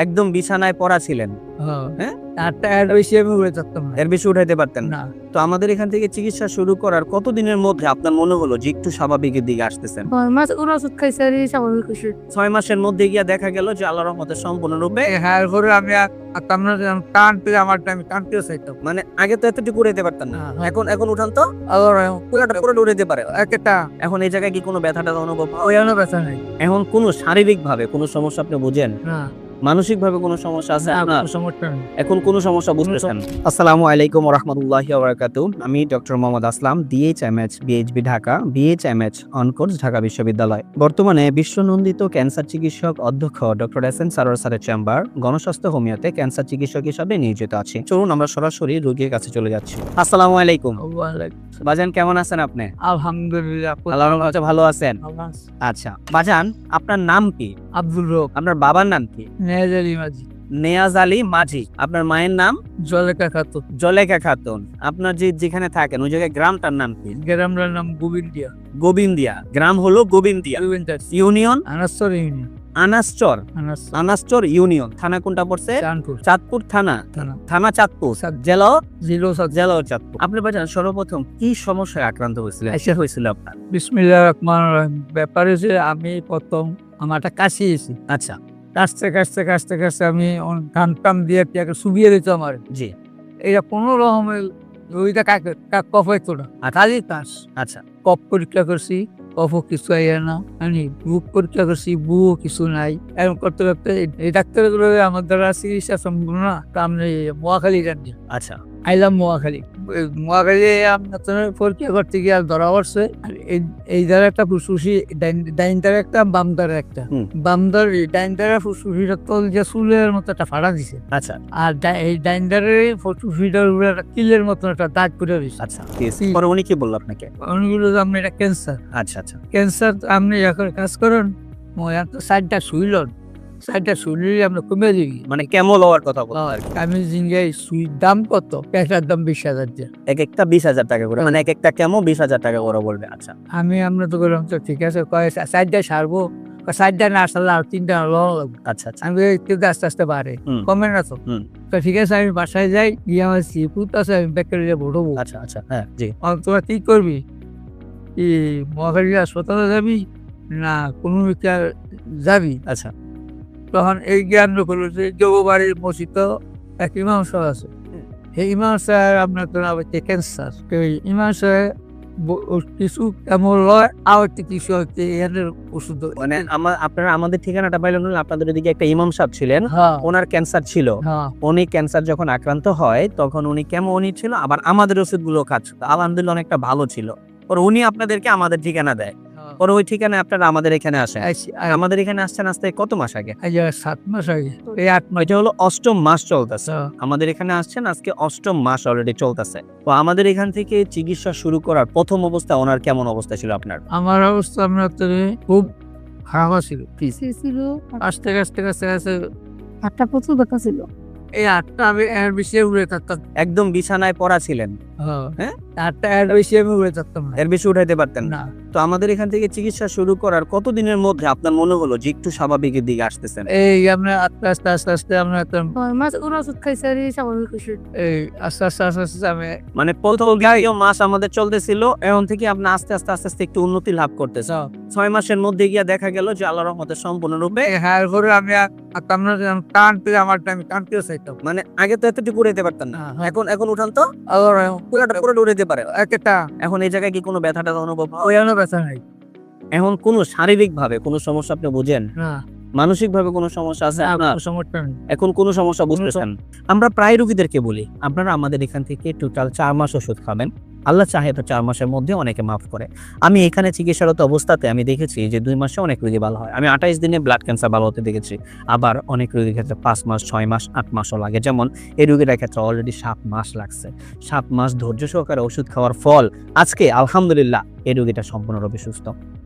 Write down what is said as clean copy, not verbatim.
একদম বিছানায় পড়া ছিলেন। হ্যাঁ, এর বেশি আমি উড়ে থাকতাম না। এর বেশি উঠাইতে পারতেন না। না, তো আমাদের এখান থেকে চিকিৎসা শুরু করার কতদিনের মধ্যে আপনার মনে হলো যে একটু স্বাভাবিকের দিকে আসতেছেন? 6 মাস ওর ওষুধ খাইছে আর এই স্বাভাবিক হইছে। 6 মাসের মধ্যে গিয়া দেখা গেল যে আল্লাহর রহমতে সম্পূর্ণরূপে হ্যাঁ, এরপরে আমি আমরা টানতে আমার টাইম টানতেও চাইতাম। মানে আগে তো এতটুকু উঠাইতে পারতেন না। হ্যাঁ। এখন উঠান তো আবার পুরোটা উঠাইতে পারে। একটা এখন এই জায়গায় কি কোনো ব্যথাটা অনুভব হয়? ওইখানে ব্যথা নাই। এখন কোনো শারীরিক ভাবে কোনো সমস্যা আপনি বুঝেন? না, মানসিক ভাবে কোনো সমস্যা আছে আপনার? কোনো সমস্যা নেই। এখন কোনো সমস্যা বুঝতেছেন? আসসালামু আলাইকুম ওয়া রাহমাতুল্লাহি ওয়া বারাকাতুহু। আমি ডক্টর মোহাম্মদ আসলাম, ডিএইচএমএইচ বিএইচবি ঢাকা, বিএইচএমএইচ অনকোর্স ঢাকা বিশ্ববিদ্যালয়। বর্তমানে বিশ্বনন্দিত ক্যান্সার চিকিৎসক অধ্যক্ষ ডক্টর এস.এন. সারোয়ার স্যারের চেম্বার গণস্বাস্থ্য হোমিওতে ক্যান্সার চিকিৎসক হিসাবে নিয়োজিত আছি। চলুন আমরা সরাসরি রোগীর কাছে চলে যাচ্ছি। আসসালামু আলাইকুম। বাজান কেমন আছেন আপনি? আলহামদুলিল্লাহ। আল্লাহর রহমতে ভালো আছেন? আচ্ছা বাজান, আপনার নাম কি? আব্দুল রব আপনার বাবার নাম কি? নেজারি মাঝি নেয়াজ আলী মাঝি। আপনার মায়ের নাম? জলেকা খাতুন। জলেখা খাতুন। আপনার যেখানে থাকেন ওই জায়গায় গ্রামটার নাম কি? গ্রামের নাম গোবিন্দিয়া। গোবিন্দিয়া। গ্রাম হলো গোবিন্দিয়া। ইউনিয়ন? আনাস্তর ইউনিয়ন। আনাসচর। আনাসচর ইউনিয়ন। থানা কোনটা পড়ছে? চাঁদপুর চাঁদপুর থানা। থানা। থানা চাঁদপুর। চাঁদপুর। জেলা? জিরো চাঁদপুর। আপনি বাজান সর্বপ্রথম কি সমস্যায় আক্রান্ত হয়েছিলেন? এসে হয়েছিল আপনার? বিসমিল্লাহির রহমানির রহিম। ব্যাপার হচ্ছে আমি প্রথম আমার একটা কাশি এসেছি। আচ্ছা কাশতে আমি ঘাম টাম দিয়ে পেঁয়াকে শুবিয়ে দিত আমার। জি। এটা কোনো রকমের ওইটা কফ হইতো না। খালি কাশ। আচ্ছা কফ পরীক্ষা করছি, কফও কিছু আইয়া না। আমি বুক পরীক্ষা করছি, বুকও কিছু নাই। এরকম করতে করতে এই ডাক্তারগুলো আমার দ্বারা চিকিৎসা সম্ভব না। তা আমি মোয়াখালী জানি আচ্ছা আইলাম মোয়াখালী। মোয়াখালী আপনার পরীক্ষা করতে গিয়ে ধরা পড়ছে এই দ্বারা একটা ফুসফুসি, ডাইন দ্বারা একটা, বাম দ্বারা একটা। বাম দ্বার ডাইন দ্বারা ফুসফুসিটা তল যে চুলের মতো একটা ফাড়া দিছে। আচ্ছা আর এই ডাইন দ্বারে ফুসফুসিটার উপরে একটা কিলের মতো একটা দাগ করে দিছে। আচ্ছা। পরে উনি কি বললো আপনাকে? অনেকগুলো আপনি এটা ক্যান্সার। আচ্ছা আচ্ছা ক্যান্সার আপনি এখন কাজ করেন, সাইডটা শুইলন, সাইডটা শুইলে আমরা কমে দিবি। মানে কেমন হওয়ার কথা বলতো আর কি? আমি জিঙ্গাই সুইর দাম কত? ক্যাশার দাম 20,000 দিয়ে। এক একটা 20,000 টাকা করে, মানে এক একটা কেমন 20,000 টাকা করে বলবে? আচ্ছা আমরা তো বললাম তো ঠিক আছে, কয় সাইডটা সারবো, সাইডটা না সারলে আর 3টা লওয়া লাগবে। আচ্ছা আচ্ছা। আমি একটু আস্তে আস্তে বাড়ে, হুম। কমে না তো। হুম। তো ঠিক আছে, আমি বাসায় যাই, গিয়ে আমার সিপুত আছে, আমি ব্যাকটেরিয়া ভরবো। আচ্ছা আচ্ছা। হ্যাঁ জি। তোরা কি করবি? কি মহাকালী হাসপাতালে যাবি না কোনো যাবি? আচ্ছা তখন এই জ্ঞান করলো যে জগবাড়ির মসজিদ এক ইমাম সাহেব আছে। এই ইমাম সাহেব আপনার তো ক্যান্সার। ইমাম সাহেব কিছু কেমন লয়, আর কিছু হচ্ছে এর ওষুধ। মানে আপনারা আমাদের ঠিকানাটা পাইলেন না? আপনাদের এদিকে একটা ইমাম সাহেব ছিলেন, হ্যাঁ ওনার ক্যান্সার ছিল। হ্যাঁ উনি ক্যান্সার যখন আক্রান্ত হয় তখন উনি কেমন ছিল, আবার আমাদের ওষুধগুলো খাচ্ছিল, আলহামদুলিল্লাহ অনেকটা ভালো ছিল। পরে উনি আপনাদেরকে আমাদের ঠিকানা দেয়, পরে ওই ঠিকানায় আপনারা আমাদের এখানে আসেন। আমাদের এখানে আসছেন আসতে কত মাস আগে? 7 মাস আগে, এই 8 মাস। এটা হলো 8ম মাস চলতেছে। হ্যাঁ। আমাদের এখানে আসছেন আজকে 8ম মাস অলরেডি চলতেছে। তো আমাদের এখান থেকে চিকিৎসা শুরু করার প্রথম অবস্থা ওনার কেমন অবস্থা ছিল আপনার? আমার অবস্থা আপনার তো খুব খারাপ ছিল। সে ছিল আস্তে আস্তে একটা প্রচুর ব্যথা ছিল। এই 8টা আমি এর বেশি উড়ে থাকতাম। একদম বিছানায় পড়া ছিলেন? হ্যাঁ, হ্যাঁ? 8টা এর বেশি আমি উড়ে থাকতাম না। এর বেশি উঠাইতে পারতেন না? না, তো আমাদের এখান থেকে চিকিৎসা শুরু করার কতদিনের মধ্যে আপনার মনে হলো যে একটু স্বাভাবিকের দিকে আসতেছেন? এই আমরা আস্তে আস্তে আমরা 6 মাস ওর ওষুধ খাইছে আর এই স্বাভাবিক হইছে। এই আস্তে আমি মানে প্রথম মাস আমাদের চলতেছিল, এখন থেকে আপনি আস্তে আস্তে একটু উন্নতি লাভ করতেছেন। 6 মাসের মধ্যে গিয়া দেখা গেল যে আল্লাহর রহমতে সম্পূর্ণরূপে। হ্যাঁ, এরপরে আমি আমরা টানতে আমার টাইম টানতেও চাইতাম। মানে আগে তো এতটুকু উঠাইতে পারতেন না। হ্যাঁ। এখন উঠান তো আবার পুরোটা উঠাইতে পারে। একটা এখন এই জায়গায় কি কোনো ব্যথাটা অনুভব হয়? ওইখানে ব্যথা নাই। এখন কোনো শারীরিক ভাবে কোনো সমস্যা আপনি বুঝেন? না, মানসিক ভাবে কোনো সমস্যা আছে আপনার? কোনো সমস্যা নেই। এখন কোনো সমস্যা বুঝতেছেন? আমরা প্রায় রোগীদেরকে বলি আপনারা আমাদের এখান থেকে টোটাল 4 মাস ওষুধ খাবেন, আল্লাহ চাহে তো 4 মাসের মধ্যে অনেকে মাফ করে। আমি এখানে চিকিৎসারত অবস্থাতে আমি দেখেছি যে 2 মাসে অনেক রোগী ভালো হয়। আমি 28 দিনে ব্লাড ক্যান্সার ভালো হতে দেখেছি। আবার অনেক রোগীর ক্ষেত্রে 5 মাস, 6 মাস, 8 মাসও লাগে। যেমন এই রোগীর ক্ষেত্রে অলরেডি 7 মাস লাগছে। 7 মাস ধৈর্য সহকারে ওষুধ খাওয়ার ফল আজকে আলহামদুলিল্লাহ এই রোগীটা সম্পূর্ণরূপে সুস্থ।